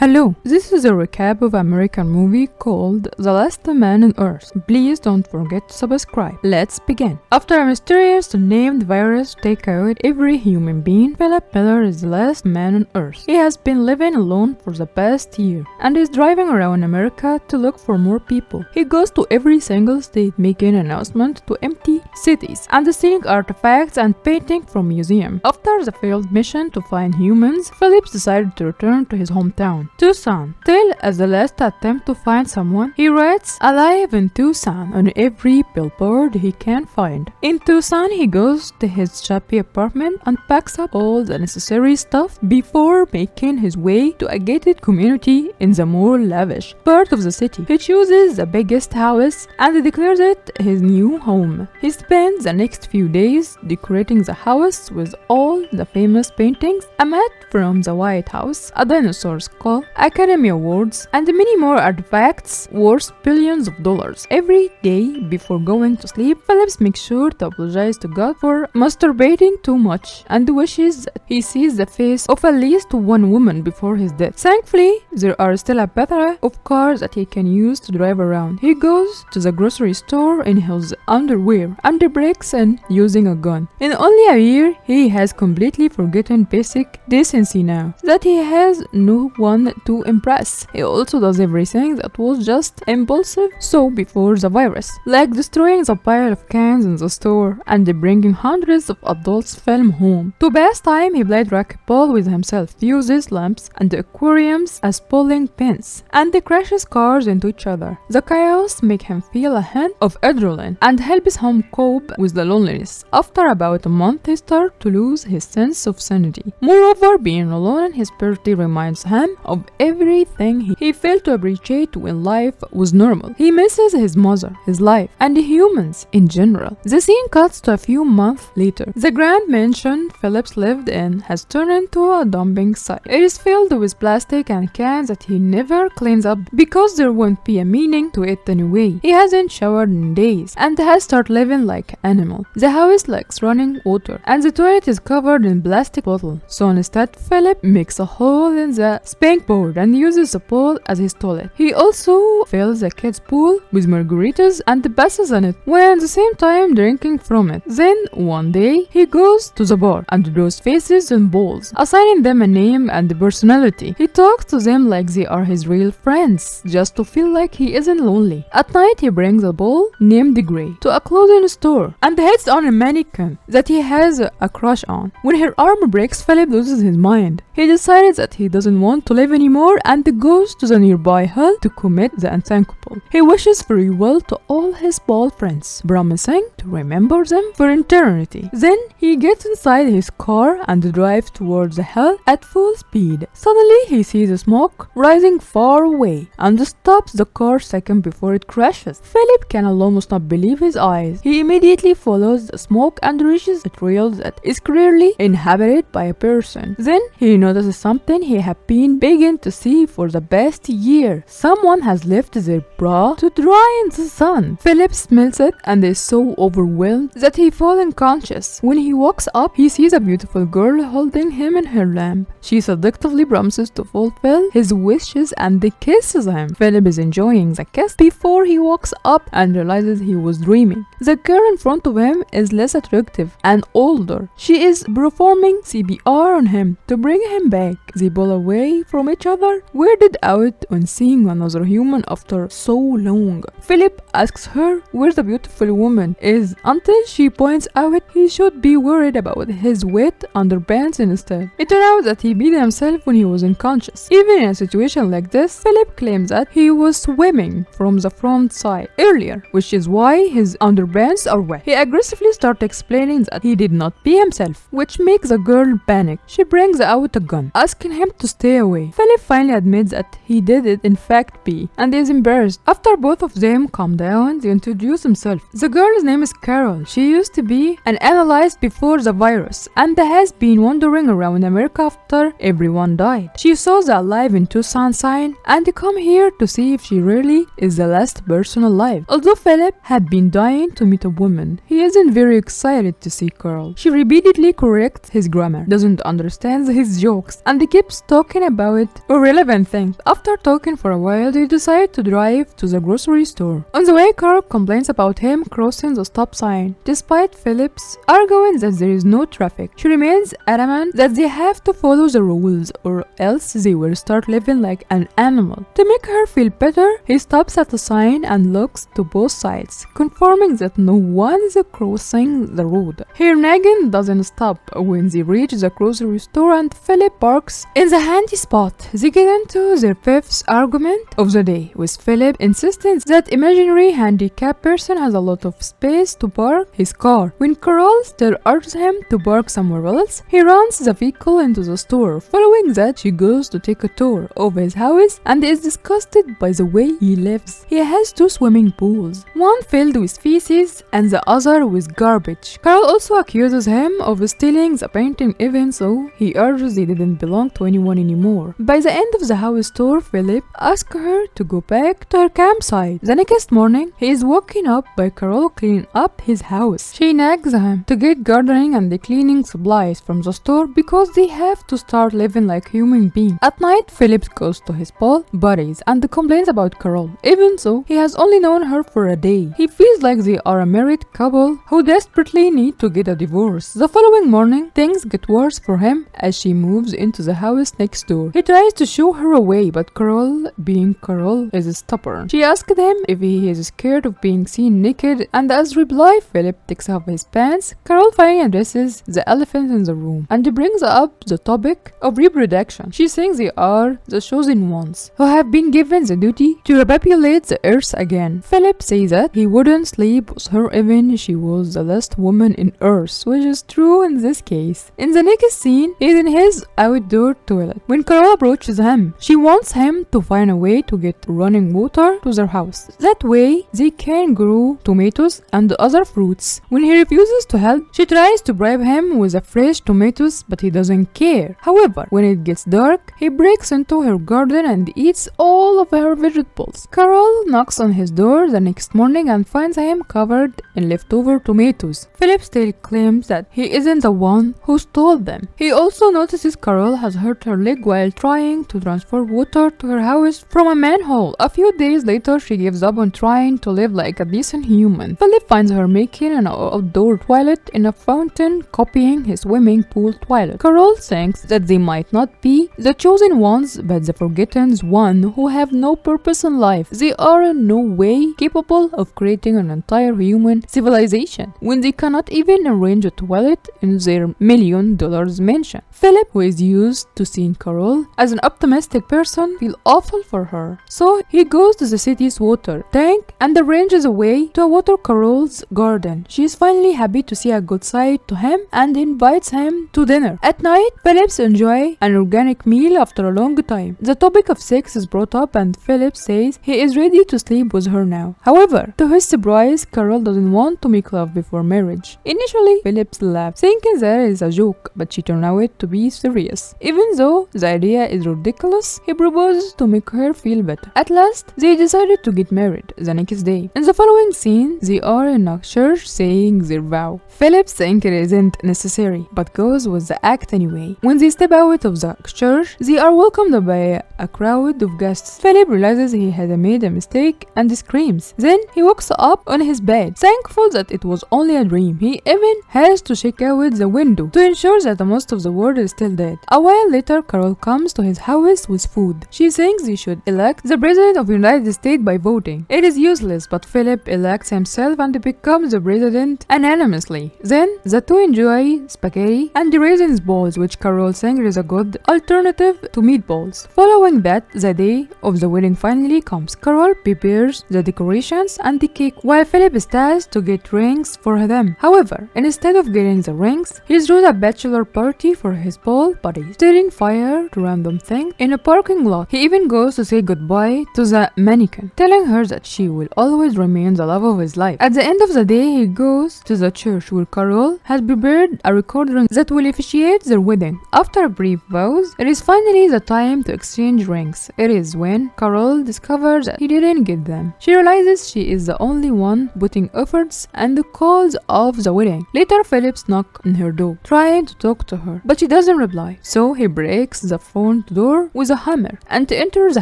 Hello, this is a recap of American movie called The Last Man on Earth. Please don't forget to subscribe. Let's begin. After a mysterious named virus take out every human being, Philip Miller is the last man on Earth. He has been living alone for the past year and is driving around America to look for more people. He goes to every single state making announcements to empty cities and stealing artifacts and paintings from museums. After the failed mission to find humans, Philip decided to return to his hometown, Tucson. Still, as the last attempt to find someone, he writes "Alive in Tucson" on every billboard he can find. In Tucson, he goes to his shabby apartment and packs up all the necessary stuff before making his way to a gated community in the more lavish part of the city. He chooses the biggest house and declares it his new home. He spends the next few days decorating the house with all the famous paintings, a mat from the White House, a dinosaur skull, Academy Awards, and many more artifacts worth billions of dollars. Every day before going to sleep, Phillips makes sure to apologize to God for masturbating too much and wishes that he sees the face of at least one woman before his death. Thankfully, there are still a plethora of cars that he can use to drive around. He goes to the grocery store in his underwear and breaks in using a gun. In only a year, he has completely forgotten basic decency now that he has no one to impress. He also does everything that was just impulsive so before the virus, like destroying the pile of cans in the store and bringing hundreds of adults' film home. To pass time, he played racquetball with himself, uses lamps and aquariums as bowling pins, and crashes cars into each other. The chaos makes him feel a hint of adrenaline and helps him cope with the loneliness. After about a month, he starts to lose his sense of sanity. Moreover, being alone in his party reminds him of everything he failed to appreciate when life was normal. He misses his mother, his life, and humans in general. The scene cuts to a few months later. The grand mansion Phillips lived in has turned into a dumping site. It is filled with plastic and cans that he never cleans up because there won't be a meaning to it anyway. He hasn't showered in days and has started living like an animal. The house lacks running water and the toilet is covered in plastic bottles. So instead, Philip makes a hole in the spank board and uses the pool as his toilet. He also fills the kids' pool with margaritas and passes on it, while at the same time drinking from it. Then, one day, he goes to the bar and draws faces on balls, assigning them a name and a personality. He talks to them like they are his real friends, just to feel like he isn't lonely. At night, he brings a ball named Grey to a clothing store and hits on a mannequin that he has a crush on. When her arm breaks, Philip loses his mind. He decides that he doesn't want to live anymore and goes to the nearby hill to commit the unthinkable. He wishes farewell to all his ball friends, promising to remember them for eternity. Then he gets inside his car and drives towards the hill at full speed. Suddenly he sees smoke rising far away and stops the car a second before it crashes. Philip can almost not believe his eyes. He immediately follows the smoke and reaches a trail that is clearly inhabited by a person. Then he notices something he had been begging to see for the past year. Someone has left their bra to dry in the sun. Philip smells it and is so overwhelmed that he falls unconscious. When he wakes up, he sees a beautiful girl holding him in her lap. She seductively promises to fulfill his wishes and kisses him. Philip is enjoying the kiss before he wakes up and realizes he was dreaming. The girl in front of him is less attractive and older. She is performing CPR on him to bring him back. They pull away from each other, weirded out on seeing another human after so long. Philip asks her where the beautiful woman is until she points out he should be worried about his wet underpants instead. It turns out that he beat himself when he was unconscious. Even in a situation like this, Philip claims that he was swimming from the front side earlier, which is why his underpants are wet. He aggressively starts explaining that he did not pee himself, which makes the girl panic. She brings out a gun, asking him to stay away. Philip finally admits that he did it in fact pee and is embarrassed. After both of them calm down, they introduce themselves. The girl's name is Carol. She used to be an analyst before the virus and has been wandering around America after everyone died. She saw the Alive in Tucson sign and come here to see if she really is the last person alive. Although Philip had been dying to meet a woman, he isn't very excited to see Carol. She repeatedly corrects his grammar, doesn't understand his jokes, and keeps talking about irrelevant things. month. After talking for a while, they decide to drive to the grocery store. On the way, Carol complains about him crossing the stop sign. Despite Philip's arguing that there is no traffic, she remains adamant that they have to follow the rules or else they will start living like an animal. To make her feel better, he stops at the sign and looks to both sides, confirming that no one is crossing the road. Her nagging doesn't stop when they reach the grocery store and Philip parks in the handy spot. They get into their fifth argument of the day, with Philip insisting that imaginary handicapped person has a lot of space to park his car. When Carol still urges him to park somewhere else, he runs the vehicle into the store. Following that, she goes to take a tour of his house and is disgusted by the way he lives. He has two swimming pools, one filled with feces and the other with garbage. Carol also accuses him of stealing the painting, even though he urges they didn't belong to anyone anymore. By the end of the house tour, Philip asks her to go back to her campsite. The next morning, he is woken up by Carol cleaning up his house. She nags him to get gardening and the cleaning supplies from the store because they have to start living like human beings. At night, Philip goes to his pool buddies and complains about Carol, even though he has only known her for a day. He feels like they are a married couple who desperately need to get a divorce. The following morning, things get worse for him as she moves into the house next door. He tries to show her away, but Carol, being Carol, is stubborn. She asked him if he is scared of being seen naked, and as reply, Philip takes off his pants. Carol finally addresses the elephant in the room and brings up the topic of reproduction. She thinks they are the chosen ones who have been given the duty to repopulate the earth again. Philip says that he wouldn't sleep with her even if she was the last woman in earth, which is true in this case. In the next scene, he is in his outdoor toilet. When Carol approaches him, she wants him to find a way to get running water to their house. That way, they can grow tomatoes and other fruits. When he refuses to help, she tries to bribe him with the fresh tomatoes, but he doesn't care. However, when it gets dark, he breaks into her garden and eats all of her vegetables. Carol knocks on his door the next morning and finds him covered in leftover tomatoes. Philip still claims that he isn't the one who stole them. He also notices Carol has hurt her leg while trying to transfer water to her house from a manhole. A few days later, she gives up on trying to live like a decent human. Philip finds her making an outdoor toilet in a fountain, copying his swimming pool toilet. Carol thinks that they might not be the chosen ones, but the forgotten one who have no purpose in life. They are in no way capable of creating an entire human civilization when they cannot even arrange a toilet in their $1 million mansion. Philip, who is used to seeing Carol as an optimistic person, feels awful for her. So he goes to the city's water tank and arranges a way to water Carol's garden. She is finally happy to see a good side to him and invites him to dinner. At night, Philip enjoys an organic meal after a long time. The topic of sex is brought up and Philip says he is ready to sleep with her now. However, to his surprise, Carol doesn't want to make love before marriage. Initially, Philip laughs, thinking that it is a joke, but she turned out to be serious. Even though the idea is ridiculous, he proposes to make her feel better. At last, they decided to get married the next day. In the following scene, they are in a church saying their vow. Philip thinks it isn't necessary, but goes with the act anyway. When they step out of the church, they are welcomed by a crowd of guests. Philip realizes he had made a mistake and screams. Then he wakes up on his bed, thankful that it was only a dream. He even has to check out the window to ensure that most of the world is still dead. A while later, Carol comes to his house with food. She thinks they should elect the president of the United States by voting. It is useless, but Philip elects himself and becomes the president anonymously. Then the two enjoy spaghetti and raisins balls, which Carol thinks is a good alternative to meatballs. Following that, the day of the wedding finally comes. Carol prepares the decorations and the cake, while Philip is tasked to get rings for them. However, instead of getting the rings, he throws a bachelor party for his pool buddies, setting fire to random things in a parking lot. He even goes to say goodbye to the mannequin, telling her that she will always remain the love of his life. At the end of the day, he goes to the church where Carol has prepared a recording that will officiate their wedding. After a brief pause, it is finally the time to exchange rings. It is when Carol discovers that he didn't get them. She realizes she is the only one putting efforts and calls off the wedding. Later, Philip knocks on her door, trying to talk to her, but she doesn't reply. So he breaks the front door with a hammer. summer and to enter the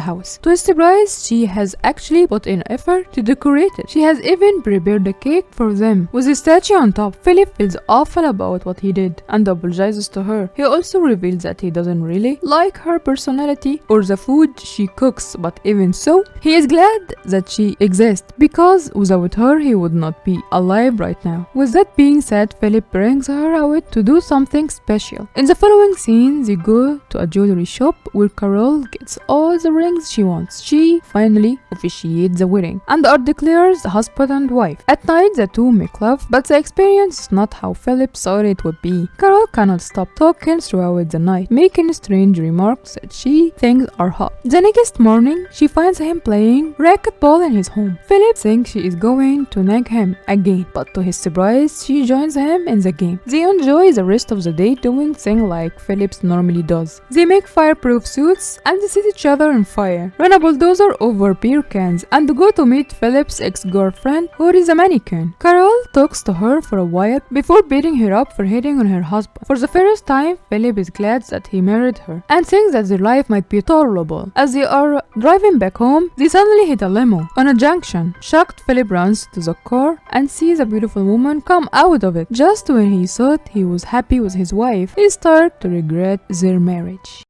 house. To his surprise, she has actually put in effort to decorate it. She has even prepared a cake for them with a statue on top. Philip feels awful about what he did and apologizes to her. He also reveals that he doesn't really like her personality or the food she cooks, but even so, he is glad that she exists because without her he would not be alive right now. With that being said, Philip brings her out to do something special. In the following scene, they go to a jewelry shop where Carol gets all the rings she wants. She finally officiates the wedding and are declared husband and wife. At night, the two make love, but the experience is not how Philip thought it would be. Carol cannot stop talking throughout the night, making strange remarks that she thinks are hot. The next morning, she finds him playing racquetball in his home. Philip thinks she is going to nag him again, but to his surprise, she joins him in the game. They enjoy the rest of the day doing things like Philip normally does. They make fireproof suits and they set each other on fire, run a bulldozer over beer cans, and go to meet Philip's ex-girlfriend, who is a mannequin. Carol talks to her for a while before beating her up for hitting on her husband. For the first time, Philip is glad that he married her and thinks that their life might be tolerable. As they are driving back home, they suddenly hit a limo on a junction. Shocked, Philip runs to the car and sees a beautiful woman come out of it. Just when he thought he was happy with his wife, he starts to regret their marriage.